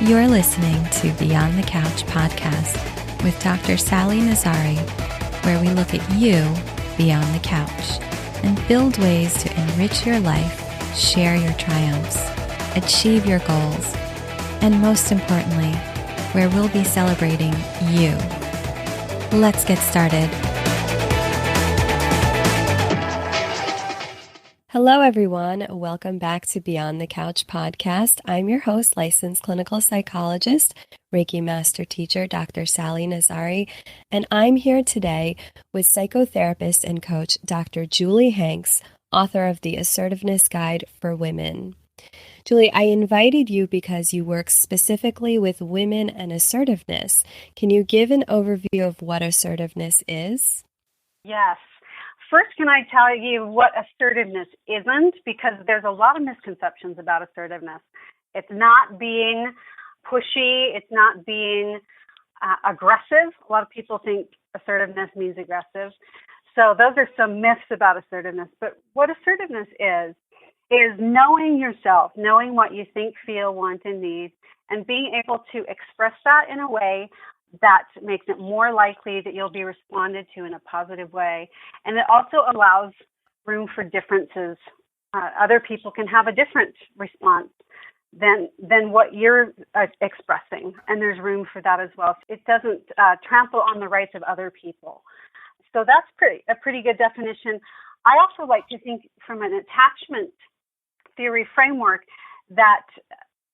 You're listening to Beyond the Couch podcast with Dr. Sally Nazari, where we look at you beyond the couch and build ways to enrich your life, share your triumphs, achieve your goals, and most importantly, where we'll be celebrating you. Let's get started. Hello, everyone. Welcome back to Beyond the Couch podcast. I'm your host, licensed clinical psychologist, Reiki master teacher, Dr. Sally Nazari, and I'm here today with psychotherapist and coach, Dr. Julie Hanks, author of the Assertiveness Guide for Women. Julie, I invited you because you work specifically with women and assertiveness. Can you give an overview of what assertiveness is? Yes. First, can I tell you what assertiveness isn't? Because there's a lot of misconceptions about assertiveness. It's not being pushy. It's not being aggressive. A lot of people think assertiveness means aggressive. So those are some myths about assertiveness. But what assertiveness is knowing yourself, knowing what you think, feel, want, and need, and being able to express that in a way that makes it more likely that you'll be responded to in a positive way. And it also allows room for differences. Other people can have a different response than what you're expressing, and there's room for that as well. It doesn't trample on the rights of other people. So that's a pretty good definition. I also like to think from an attachment theory framework that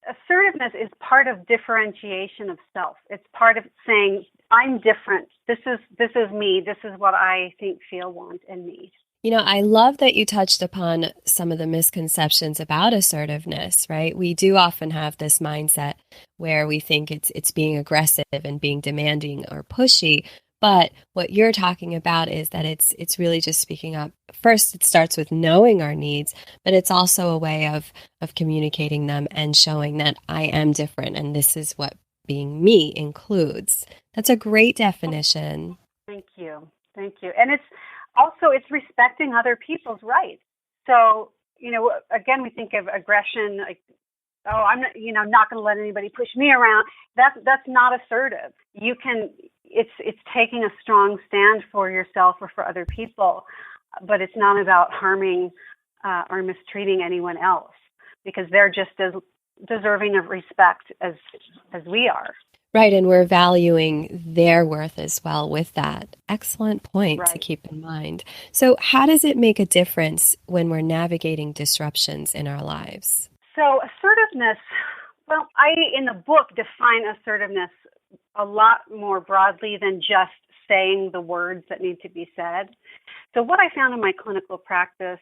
assertiveness is part of differentiation of self. It's part of saying, I'm different. This is me. This is what I think, feel, want, and need. You know, I love that you touched upon some of the misconceptions about assertiveness, right? We do often have this mindset where we think it's being aggressive and being demanding or pushy. But what you're talking about is that it's really just speaking up. First, it starts with knowing our needs, but it's also a way of communicating them and showing that I am different and this is what being me includes. That's a great definition. Thank you. And it's respecting other people's rights. So, again, we think of aggression like, oh, I'm not going to let anybody push me around. That's not assertive. It's taking a strong stand for yourself or for other people, but it's not about harming or mistreating anyone else because they're just as deserving of respect as we are. Right, and we're valuing their worth as well with that. Excellent point to keep in mind. So how does it make a difference when we're navigating disruptions in our lives? So assertiveness, well, I, in the book, define assertiveness a lot more broadly than just saying the words that need to be said. So what I found in my clinical practice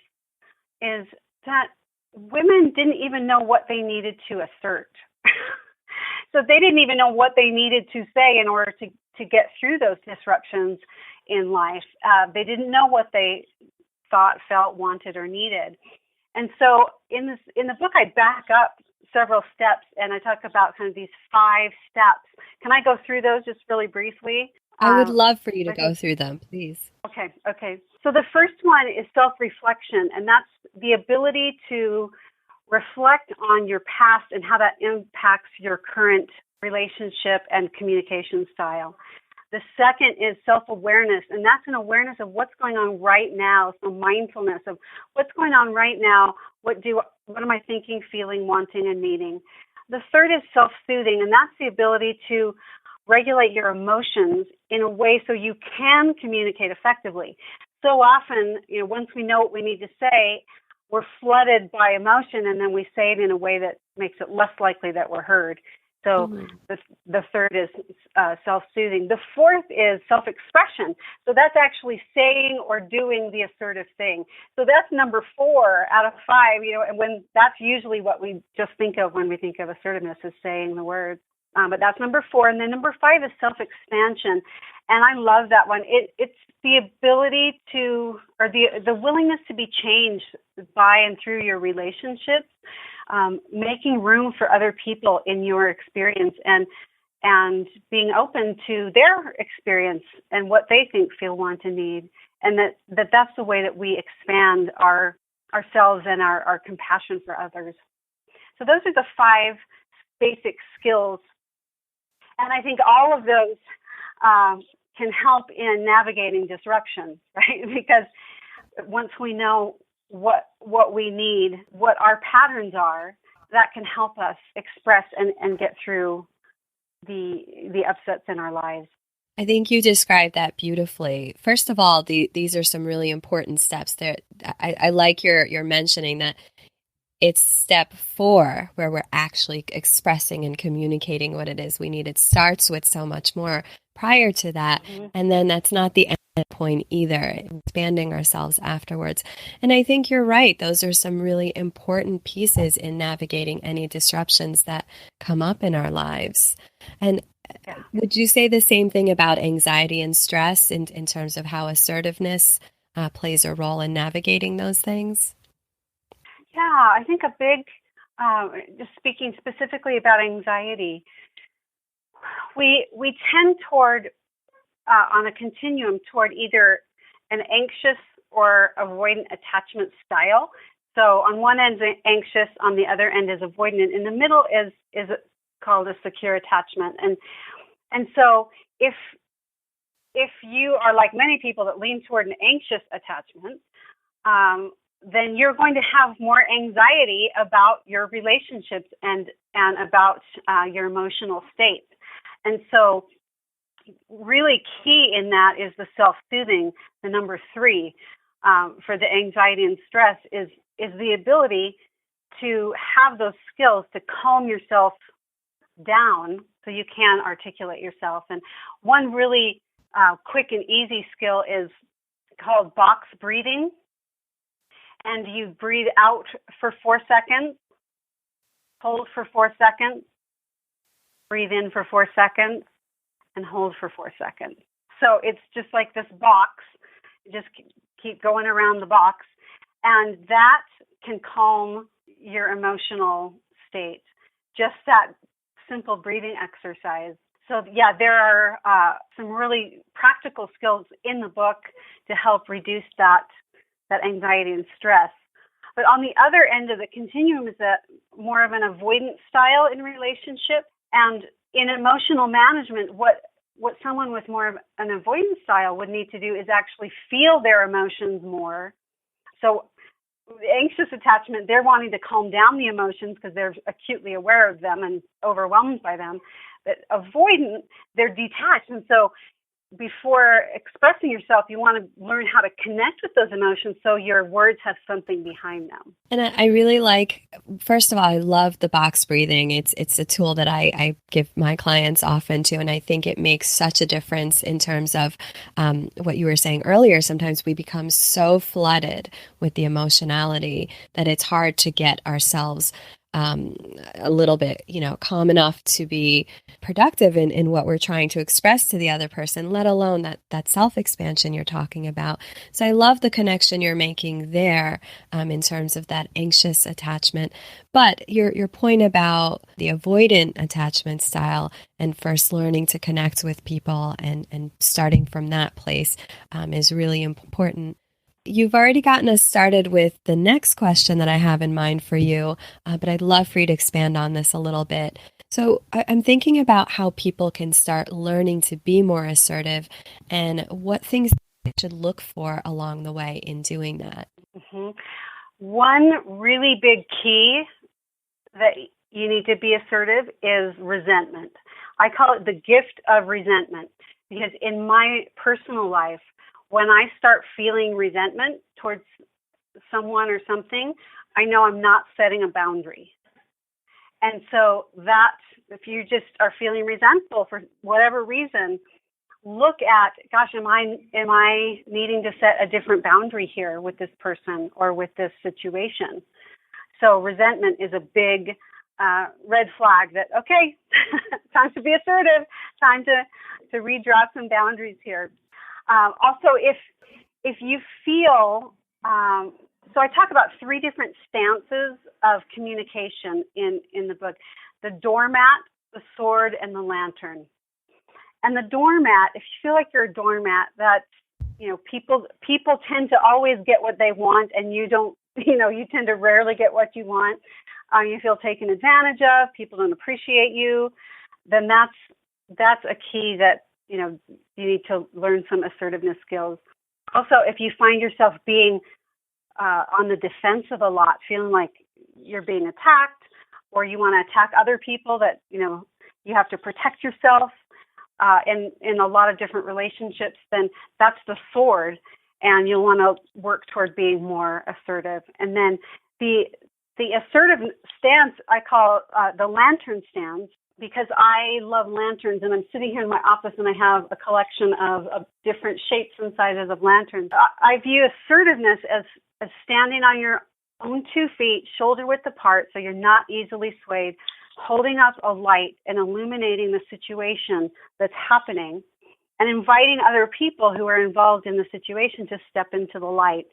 is that women didn't even know what they needed to assert. So they didn't even know what they needed to say in order to get through those disruptions in life. They didn't know what they thought, felt, wanted, or needed. And so in the book, I back up several steps, and I talk about kind of these 5 steps. Can I go through those just really briefly? I would love for you to go through them, please. Okay. So the first one is self-reflection, and that's the ability to reflect on your past and how that impacts your current relationship and communication style. The second is self-awareness, and that's an awareness of what's going on right now, so mindfulness of what's going on right now, what am I thinking, feeling, wanting, and needing. The third is self-soothing, and that's the ability to regulate your emotions in a way so you can communicate effectively. So often, once we know what we need to say, we're flooded by emotion, and then we say it in a way that makes it less likely that we're heard. So the third is self-soothing. The fourth is self-expression. So that's actually saying or doing the assertive thing. So that's number 4 out of 5, and when that's usually what we just think of when we think of assertiveness is saying the words. But that's number 4. And then number 5 is self-expansion. And I love that one. It's the ability to, or the willingness to be changed by and through your relationships, making room for other people in your experience and being open to their experience and what they think, feel, want, and need. And that's the way that we expand ourselves and our compassion for others. So those are the 5 basic skills. And I think all of those can help in navigating disruption, right? Because once we know what we need, what our patterns are, that can help us express and get through the upsets in our lives. I think you described that beautifully. First of all, these are some really important steps there. I like your mentioning that it's step 4 where we're actually expressing and communicating what it is we need. It starts with so much more prior to that. Mm-hmm. And then that's not the end point either, expanding ourselves afterwards. And I think you're right. Those are some really important pieces in navigating any disruptions that come up in our lives. And would you say the same thing about anxiety and stress in terms of how assertiveness plays a role in navigating those things? Yeah, I think a big, just speaking specifically about anxiety, we tend toward, on a continuum, toward either an anxious or avoidant attachment style. So on one end is anxious, on the other end is avoidant. In the middle is called a secure attachment. And so if you are like many people that lean toward an anxious attachment, then you're going to have more anxiety about your relationships and about your emotional state. And so really key in that is the self-soothing, the number 3 for the anxiety and stress is the ability to have those skills to calm yourself down so you can articulate yourself. And one really quick and easy skill is called box breathing. And you breathe out for 4 seconds, hold for 4 seconds, breathe in for 4 seconds, and hold for 4 seconds. So it's just like this box. You just keep going around the box. And that can calm your emotional state. Just that simple breathing exercise. So yeah, there are some really practical skills in the book to help reduce that anxiety and stress. But on the other end of the continuum is more of an avoidant style in relationship. And in emotional management, what someone with more of an avoidant style would need to do is actually feel their emotions more. So the anxious attachment, they're wanting to calm down the emotions because they're acutely aware of them and overwhelmed by them. But avoidant, they're detached. And so before expressing yourself, you want to learn how to connect with those emotions so your words have something behind them. And I really like, first of all, I love the box breathing. It's a tool that I give my clients often to, and I think it makes such a difference in terms of what you were saying earlier. Sometimes we become so flooded with the emotionality that it's hard to get ourselves a little bit, calm enough to be productive in what we're trying to express to the other person, let alone that self-expansion you're talking about. So I love the connection you're making there in terms of that anxious attachment. But your point about the avoidant attachment style and first learning to connect with people and starting from that place is really important. You've already gotten us started with the next question that I have in mind for you, but I'd love for you to expand on this a little bit. So I'm thinking about how people can start learning to be more assertive and what things they should look for along the way in doing that. Mm-hmm. One really big key that you need to be assertive is resentment. I call it the gift of resentment because in my personal life, when I start feeling resentment towards someone or something, I know I'm not setting a boundary. And so that, if you just are feeling resentful for whatever reason, look at, gosh, am I needing to set a different boundary here with this person or with this situation? So resentment is a big red flag that, okay, time to be assertive, time to redraw some boundaries here. Also, if you feel, so I talk about 3 different stances of communication in the book: the doormat, the sword, and the lantern. And the doormat, if you feel like you're a doormat, that people tend to always get what they want, and you don't, you tend to rarely get what you want. you feel taken advantage of, people don't appreciate you, then that's a key that, you need to learn some assertiveness skills. Also, if you find yourself being on the defensive a lot, feeling like you're being attacked, or you want to attack other people, that, you have to protect yourself in a lot of different relationships, then that's the sword, and you'll want to work toward being more assertive. And then the assertive stance I call the lantern stance, because I love lanterns, and I'm sitting here in my office and I have a collection of different shapes and sizes of lanterns. I view assertiveness as standing on your own 2 feet, shoulder width apart, so you're not easily swayed, holding up a light and illuminating the situation that's happening, and inviting other people who are involved in the situation to step into the light.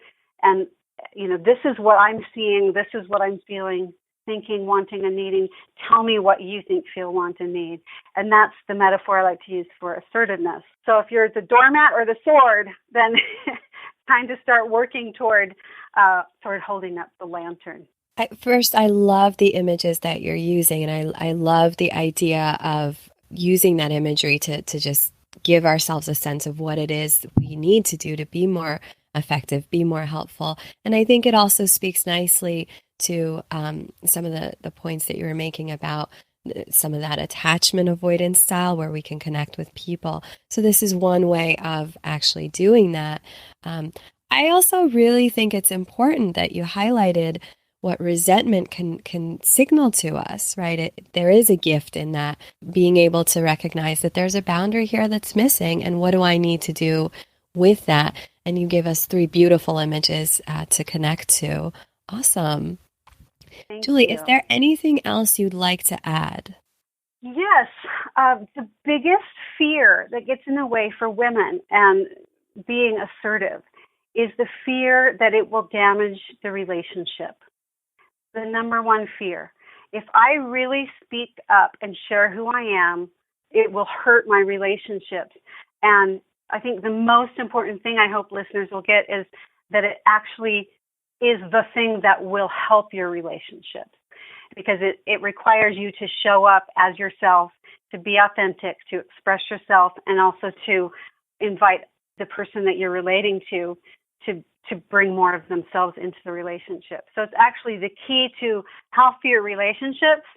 And, this is what I'm seeing, this is what I'm feeling, thinking, wanting, and needing. Tell me what you think, feel, want, and need. And that's the metaphor I like to use for assertiveness. So if you're the doormat or the sword, then time to start working toward holding up the lantern. First, I love the images that you're using, and I love the idea of using that imagery to just give ourselves a sense of what it is we need to do to be more effective, be more helpful. And I think it also speaks nicely to some of the points that you were making about some of that attachment avoidance style where we can connect with people. So this is one way of actually doing that. I also really think it's important that you highlighted what resentment can signal to us, right? There is a gift in that, being able to recognize that there's a boundary here that's missing, and what do I need to do with that? And you gave us 3 beautiful images to connect to. Awesome. Thank Julie, you. Is there anything else you'd like to add? Yes. The biggest fear that gets in the way for women and being assertive is the fear that it will damage the relationship. The number one fear. If I really speak up and share who I am, it will hurt my relationships. And I think the most important thing I hope listeners will get is that it actually is the thing that will help your relationship, because it requires you to show up as yourself, to be authentic, to express yourself, and also to invite the person that you're relating to bring more of themselves into the relationship. So it's actually the key to healthier relationships.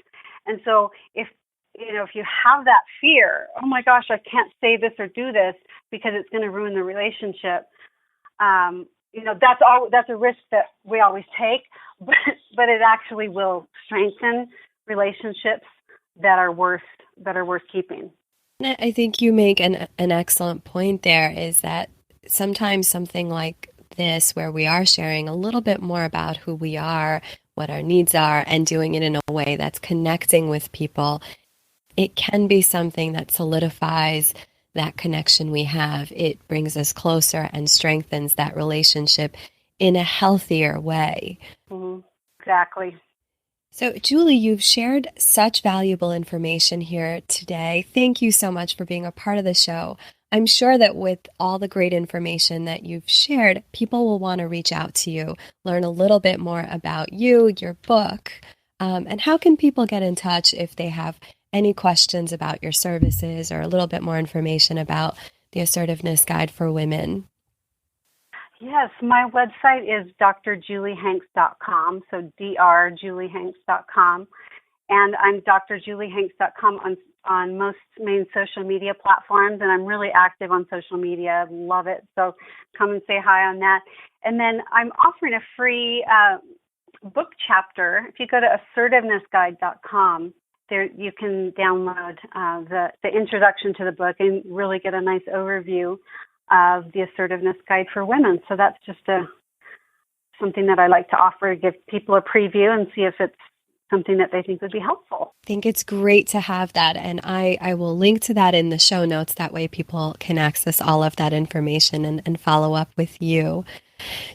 And so if you have that fear, oh my gosh, I can't say this or do this because it's going to ruin the relationship. That's a risk that we always take, but it actually will strengthen relationships that are worth keeping. I think you make an excellent point there, is that sometimes something like this, where we are sharing a little bit more about who we are, what our needs are, and doing it in a way that's connecting with people, it can be something that solidifies that connection we have. It brings us closer and strengthens that relationship in a healthier way. Mm-hmm. Exactly. So, Julie, you've shared such valuable information here today. Thank you so much for being a part of the show. I'm sure that with all the great information that you've shared, people will want to reach out to you, learn a little bit more about you, your book. And how can people get in touch if they have any questions about your services or a little bit more information about the Assertiveness Guide for Women? Yes, my website is drjuliehanks.com, so drjuliehanks.com. And I'm drjuliehanks.com on most main social media platforms, and I'm really active on social media. Love it. So come and say hi on that. And then I'm offering a free book chapter. If you go to assertivenessguide.com, there you can download the introduction to the book and really get a nice overview of the Assertiveness Guide for Women. So that's just something that I like to offer, give people a preview and see if it's something that they think would be helpful. I think it's great to have that, and I will link to that in the show notes. That way people can access all of that information and follow up with you.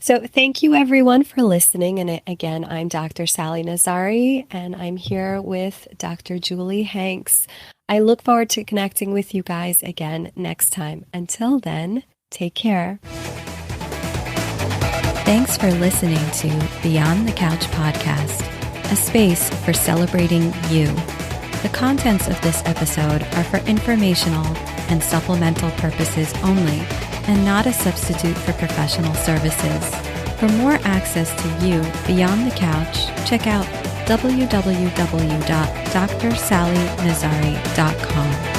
So thank you everyone for listening. And again, I'm Dr. Sally Nazari, and I'm here with Dr. Julie Hanks. I look forward to connecting with you guys again next time. Until then, take care. Thanks for listening to Beyond the Couch podcast. a space for celebrating you. The contents of this episode are for informational and supplemental purposes only, and not a substitute for professional services. For more access to you beyond the couch, check out www.drsallynazari.com.